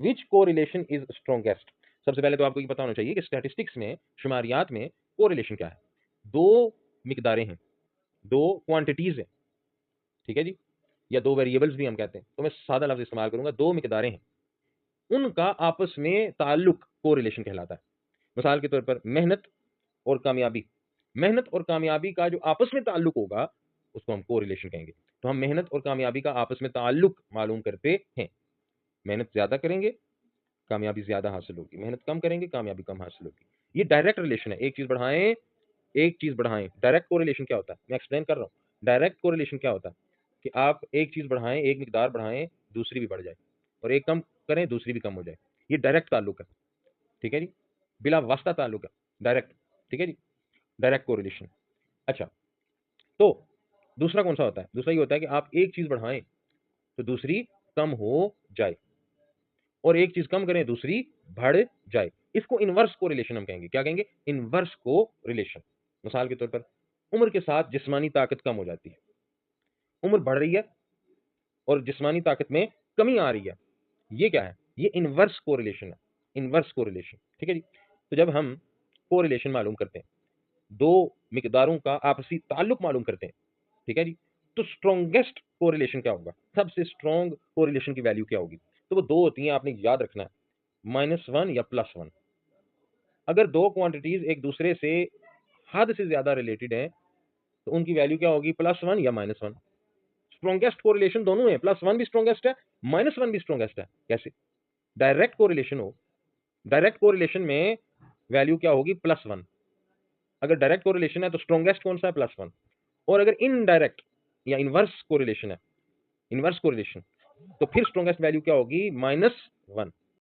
Which correlation is strongest. सबसे पहले तो आपको ये पता होना चाहिए कि स्टैटिस्टिक्स में, शुमारियात में कोरिलेशन क्या है। दो मिकदारें हैं, दो क्वांटिटीज हैं, ठीक है जी, या दो वेरिएबल्स भी हम कहते हैं, तो मैं सादा लफ्ज इस्तेमाल करूंगा, दो मिकदारें हैं, उनका आपस में ताल्लुक कोरिलेशन कहलाता है। मिसाल के तौर पर मेहनत और कामयाबी, मेहनत और कामयाबी का जो आपस में ताल्लुक होगा उसको हम कोरिलेशन कहेंगे। तो हम मेहनत और कामयाबी का आपस में ताल्लुक मालूम करते हैं। मेहनत ज्यादा करेंगे कामयाबी ज्यादा हासिल होगी, मेहनत कम करेंगे कामयाबी कम हासिल होगी। ये डायरेक्ट रिलेशन है, एक चीज बढ़ाएं एक चीज बढ़ाएं। डायरेक्ट कोरिलेशन क्या होता है, मैं एक्सप्लेन कर रहा हूँ। डायरेक्ट कोरिलेशन क्या होता है कि आप एक चीज बढ़ाएं, एक मिकदार बढ़ाएं, दूसरी भी बढ़ जाए, और एक कम करें दूसरी भी कम हो जाए। ये डायरेक्ट ताल्लुक है, ठीक है जी, बिला वास्ता ताल्लुक है, डायरेक्ट, ठीक है जी, डायरेक्ट कोरिलेशन। अच्छा, तो दूसरा कौन सा होता है? दूसरा ये होता है कि आप एक चीज बढ़ाएं तो दूसरी कम हो जाए, और एक चीज कम करें दूसरी बढ़ जाए। इसको इनवर्स को रिलेशन हम कहेंगे। क्या कहेंगे? इनवर्स को रिलेशन। मिसाल के तौर पर उम्र के साथ जिस्मानी ताकत कम हो जाती है, उम्र बढ़ रही है और जिस्मानी ताकत में कमी आ रही है। ये क्या है? ये इनवर्स को रिलेशन है, इनवर्स को रिलेशन, ठीक है जी। तो जब हम को रिलेशन मालूम करते हैं, दो मिकदारों का आपसी ताल्लुक मालूम करते हैं, ठीक है जी, तो स्ट्रॉन्गेस्ट कोरिलेशन क्या होगा? सबसे स्ट्रॉन्ग कोरिलेशन की वैल्यू क्या होगी? तो वो दो होती हैं, आपने याद रखना है, -1 या +1। अगर दो क्वांटिटीज एक दूसरे से हद से ज्यादा रिलेटेड हैं तो उनकी वैल्यू क्या होगी? +1 या -1। स्ट्रॉन्गेस्ट कोरिलेशन दोनों है, +1 भी स्ट्रॉन्गेस्ट है, -1 भी स्ट्रॉन्गेस्ट है। कैसे? डायरेक्ट कोरिलेशन हो, डायरेक्ट कोरिलेशन में वैल्यू क्या होगी? +1। अगर डायरेक्ट कोरिलेशन है तो स्ट्रॉन्गेस्ट कौन सा है? +1। और अगर इनडायरेक्ट या इनवर्स कोरिलेशन है, इनवर्स कोरिलेशन, तो फिर स्ट्रॉन्गेस्ट वैल्यू क्या होगी? -1।